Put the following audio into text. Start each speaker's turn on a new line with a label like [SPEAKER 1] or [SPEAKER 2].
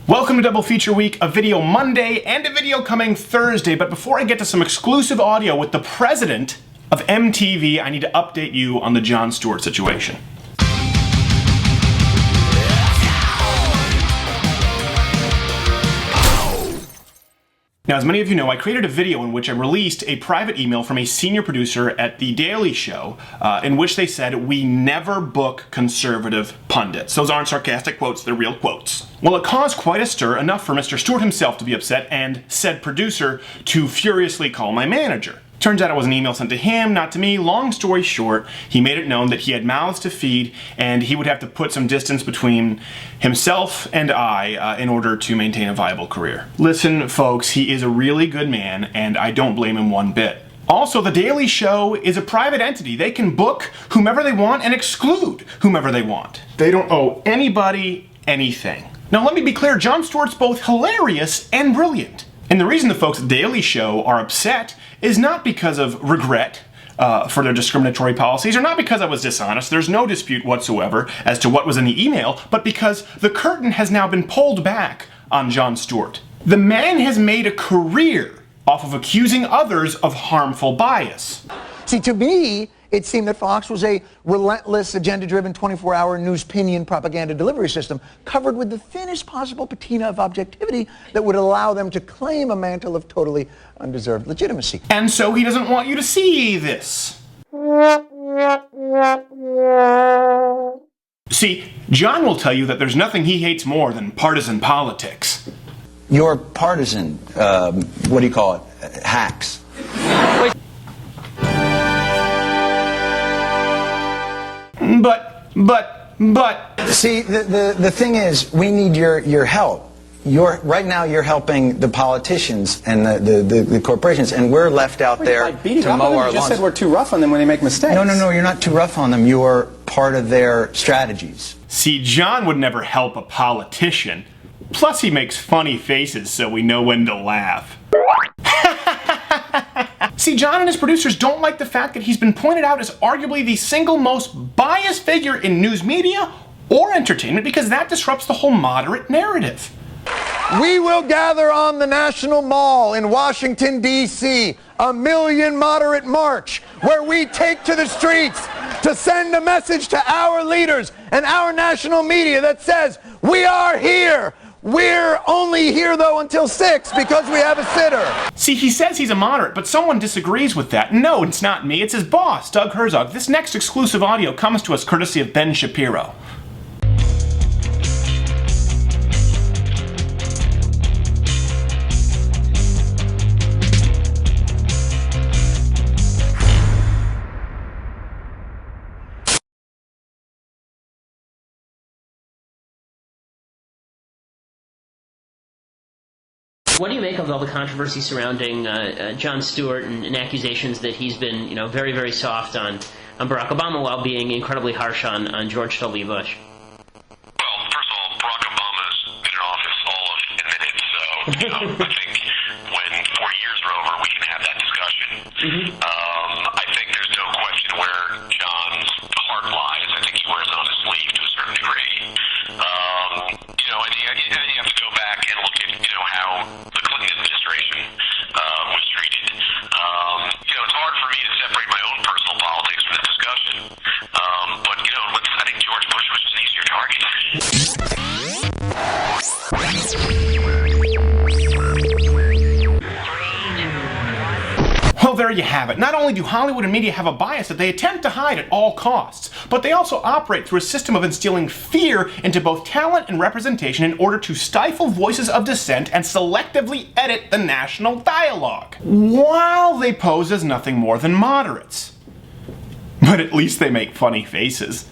[SPEAKER 1] Welcome to Double Feature Week, a video Monday and a video coming Thursday. But before I get to some exclusive audio with the president of MTV, I need to update you on the Jon Stewart situation. Now, as many of you know, I created a video in which I released a private email from a senior producer at The Daily Show, in which they said, "We never book conservative pundits." Those aren't sarcastic quotes, they're real quotes. Well, it caused quite a stir, enough for Mr. Stewart himself to be upset and said producer to furiously call my manager. Turns out it was an email sent to him, not to me. Long story short, he made it known that he had mouths to feed and he would have to put some distance between himself and I in order to maintain a viable career. Listen, folks, he is a really good man and I don't blame him one bit. Also, The Daily Show is a private entity. They can book whomever they want and exclude whomever they want. They don't owe anybody anything. Now, let me be clear, Jon Stewart's both hilarious and brilliant. And the reason the folks at The Daily Show are upset is not because of regret for their discriminatory policies, or not because I was dishonest. There's no dispute whatsoever as to what was in the email, but because the curtain has now been pulled back on Jon Stewart. The man has made a career off of accusing others of harmful bias.
[SPEAKER 2] See, to me, it seemed that Fox was a relentless, agenda-driven, 24-hour news-pinion propaganda delivery system covered with the thinnest possible patina of objectivity that would allow them to claim a mantle of totally undeserved legitimacy.
[SPEAKER 1] And so he doesn't want you to see this. See, Jon will tell you that there's nothing he hates more than partisan politics.
[SPEAKER 3] Your partisan, what do you call it, hacks.
[SPEAKER 1] But...
[SPEAKER 3] See, the thing is, we need your help. Right now you're helping the politicians and the corporations, and we're left out there to mow our lawns.
[SPEAKER 4] You just said we're too rough on them when they make mistakes.
[SPEAKER 3] No, you're not too rough on them. You're part of their strategies.
[SPEAKER 1] See, Jon would never help a politician. Plus, he makes funny faces, so we know when to laugh. See, Jon and his producers don't like the fact that he's been pointed out as arguably the single most biased figure in news media or entertainment, because that disrupts the whole moderate narrative.
[SPEAKER 2] We will gather on the National Mall in Washington, D.C., a million moderate march where we take to the streets to send a message to our leaders and our national media that says, we are here. We're only here, though, until 6 because we have a sitter.
[SPEAKER 1] See, he says he's a moderate, but someone disagrees with that. No, it's not me. It's his boss, Doug Herzog. This next exclusive audio comes to us courtesy of Ben Shapiro.
[SPEAKER 5] What do you make of all the controversy surrounding Jon Stewart and accusations that he's been, very, very soft on Barack Obama while being incredibly harsh on George W. Bush?
[SPEAKER 6] Well, first of all, Barack Obama's been in office all of a minute, so I think when 4 years are over, we can have that discussion. I think there's no question where Jon's heart lies. I think he wears it on his sleeve to a certain degree. And you have to go back and look at, how the Clinton administration was treated. It's hard for me to separate my own personal politics from the discussion. But, I think George Bush was just an easier target.
[SPEAKER 1] Well, there you have it. Not only do Hollywood and media have a bias that they attempt to hide at all costs, but they also operate through a system of instilling fear into both talent and representation in order to stifle voices of dissent and selectively edit the national dialogue, while they pose as nothing more than moderates. But at least they make funny faces.